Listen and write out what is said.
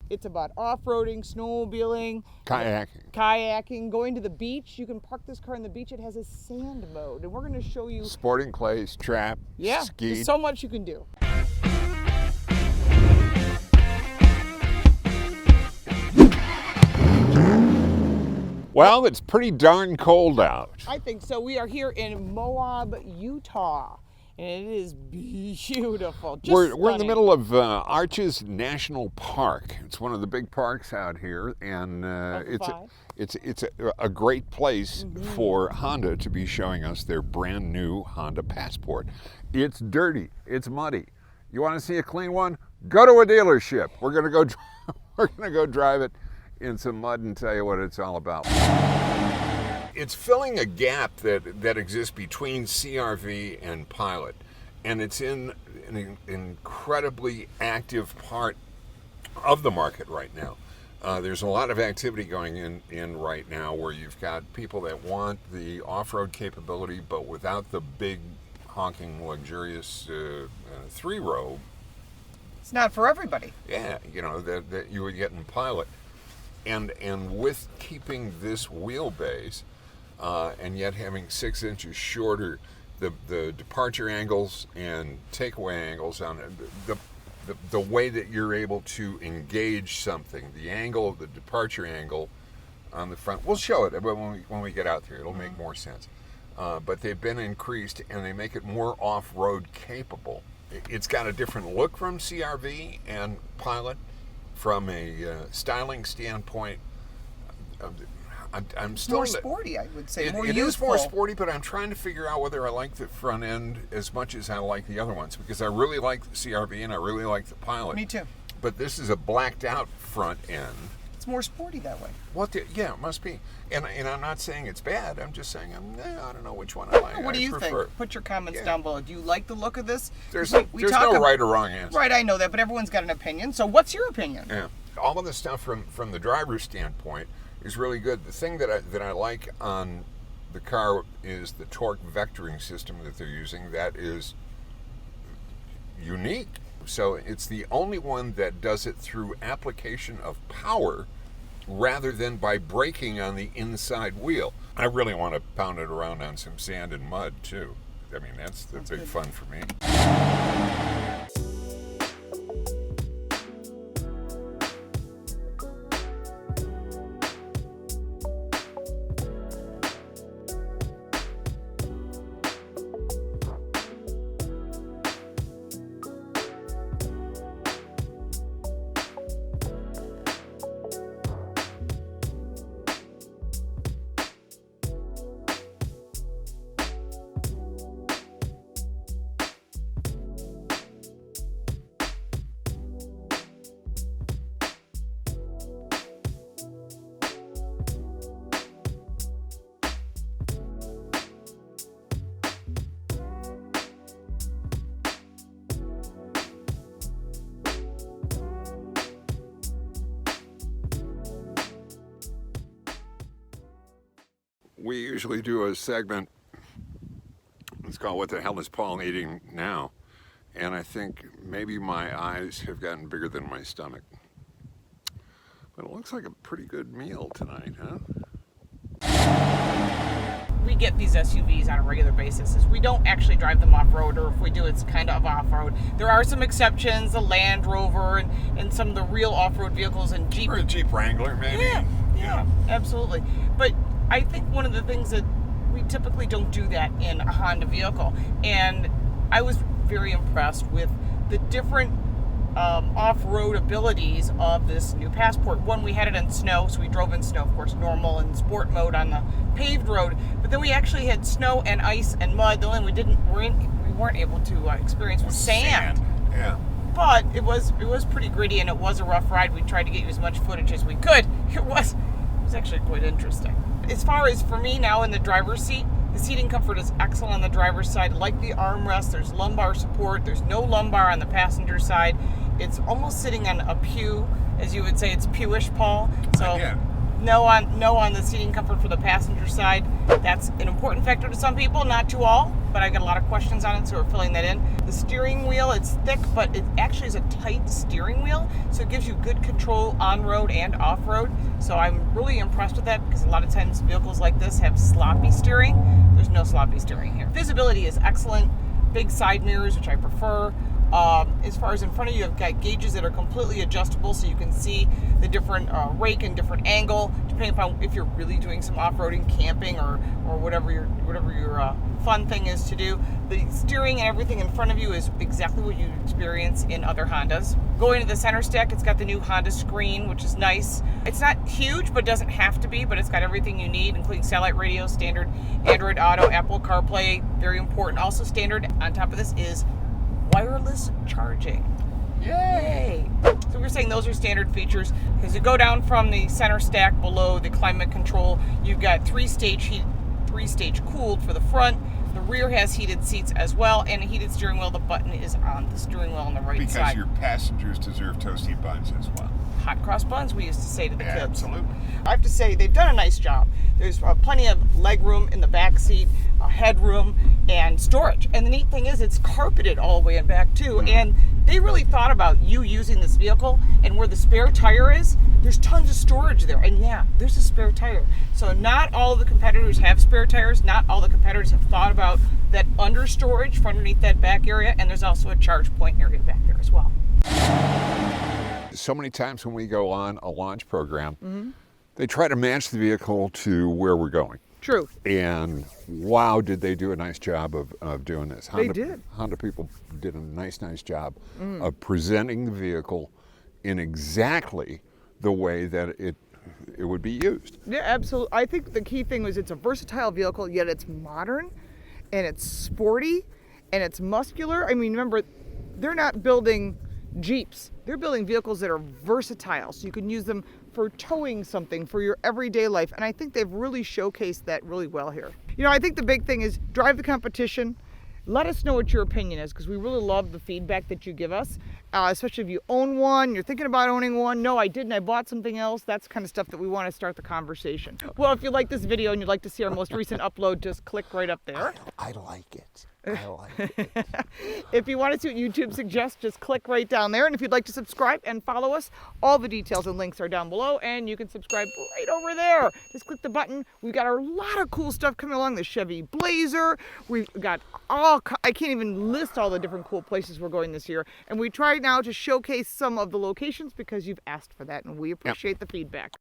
It's about off-roading, snowmobiling, kayaking, going to the beach. You can park this car on the beach. It has a sand mode, and we're going to show you sporting clays, trap, ski. There's so much you can do. Well, it's pretty darn cold out. I think so. We are here in Moab, Utah, and it is beautiful. We're in the middle of Arches National Park. It's one of the big parks out here, and it's a great place for Honda to be showing us their brand new Honda Passport. It's dirty. It's muddy. You want to see a clean one? Go to a dealership. We're gonna go drive it in some mud and tell you what it's all about. It's filling a gap that exists between CR-V and Pilot, and it's in an incredibly active part of the market right now. There's a lot of activity going in right now where you've got people that want the off-road capability but without the big honking luxurious three-row. It's not for everybody. Yeah, you know, that you would get in Pilot. And with keeping this wheelbase and yet having 6 inches shorter, the departure angles and takeaway angles on it, the way that you're able to engage something, the angle of the departure angle on the front, we'll show it when we get out there. It'll make more sense. But they've been increased and they make it more off-road capable. It's got a different look from CR-V and Pilot. From a styling standpoint, I'm still more sporty, I would say. More it youthful. is more sporty, but I'm trying to figure out whether I like the front end as much as I like the other ones, because I really like the CR-V and I really like the Pilot. Me too. But this is a blacked out front end. It's more sporty that way. Yeah, it must be. And I'm not saying it's bad. I'm just saying I don't know which one I like. What do you think? Put your comments down below. Do you like the look of this? There's no right or wrong answer. Right, I know that, but everyone's got an opinion. So what's your opinion? Yeah, all of the stuff from the driver's standpoint is really good. The thing that I like on the car is the torque vectoring system that they're using. That is unique. So it's the only one that does it through application of power rather than by braking on the inside wheel. I really want to pound it around on some sand and mud too. I mean, that's big good. Fun for me. We usually do a segment, it's called What the Hell is Paul Eating Now? And I think maybe my eyes have gotten bigger than my stomach. But it looks like a pretty good meal tonight, huh? We get these SUVs on a regular basis. We don't actually drive them off-road, or if we do, it's kind of off-road. There are some exceptions, the Land Rover and some of the real off-road vehicles and Jeep. Or a Jeep Wrangler, maybe. Yeah, absolutely. But I think one of the things that we typically don't do that in a Honda vehicle, and I was very impressed with the different off-road abilities of this new Passport. One, we had it in snow, so we drove in snow, of course, normal and sport mode on the paved road. But then we actually had snow and ice and mud. The only we weren't able to experience was sand. Yeah. But it was pretty gritty, and it was a rough ride. We tried to get you as much footage as we could. It was actually quite interesting. As far as for me now in the driver's seat, the seating comfort is excellent on the driver's side. Like the armrest, there's lumbar support. There's no lumbar on the passenger side. It's almost sitting on a pew, as you would say. It's pewish, Paul. So yeah. No on the seating comfort for the passenger side. That's an important factor to some people, not to all, but I got a lot of questions on it, so we're filling that in. The steering wheel, it's thick, but it actually is a tight steering wheel, so it gives you good control on-road and off-road. So I'm really impressed with that, because a lot of times vehicles like this have sloppy steering. There's no sloppy steering here. Visibility is excellent. Big side mirrors, which I prefer. As far as in front of you, you've got gauges that are completely adjustable, so you can see the different rake and different angle, depending upon if you're really doing some off-roading, camping, or whatever your fun thing is to do. The steering and everything in front of you is exactly what you experience in other Hondas. Going to the center stack, it's got the new Honda screen, which is nice. It's not huge, but doesn't have to be, but it's got everything you need, including satellite radio, standard Android Auto, Apple CarPlay, very important. Also standard on top of this is wireless charging. Yay! So we're saying those are standard features. As you go down from the center stack below the climate control, you've got three-stage cooled for the front. The rear has heated seats as well, and a heated steering wheel. The button is on the steering wheel on the right side. Because your passengers deserve toasty buns as well. Hot cross buns, we used to say to the kids. Absolutely. I have to say, they've done a nice job. There's plenty of leg room in the back seat, headroom, and storage. And the neat thing is, it's carpeted all the way in back too. And they really thought about you using this vehicle, and where the spare tire is, there's tons of storage there. And yeah, there's a spare tire. So not all of the competitors have spare tires. Not all the competitors have thought about that under storage for underneath that back area. And there's also a charge point area back there as well. So many times when we go on a launch program, they try to match the vehicle to where we're going. True. And wow, did they do a nice job of doing this. They did. Honda people did a nice job of presenting the vehicle in exactly the way that it would be used. Yeah, absolutely. I think the key thing was it's a versatile vehicle, yet it's modern, and it's sporty, and it's muscular. I mean, remember, they're not building Jeeps. They're building vehicles that are versatile, so you can use them for towing something for your everyday life. And I think they've really showcased that really well here. You know, I think the big thing is drive the competition. Let us know what your opinion is, because we really love the feedback that you give us, especially if you own one, you're thinking about owning one. No, I didn't, I bought something else. That's the kind of stuff that we want to start the conversation. Well, if you like this video and you'd like to see our most recent upload, just click right up there. I like it. I like it. If you want to see what YouTube suggests, just click right down there. And if you'd like to subscribe and follow us, all the details and links are down below, and you can subscribe right over there. Just click the button. We've got a lot of cool stuff coming along. The Chevy Blazer. We've got I can't even list all the different cool places we're going this year. And we try now to showcase some of the locations because you've asked for that, and we appreciate the feedback.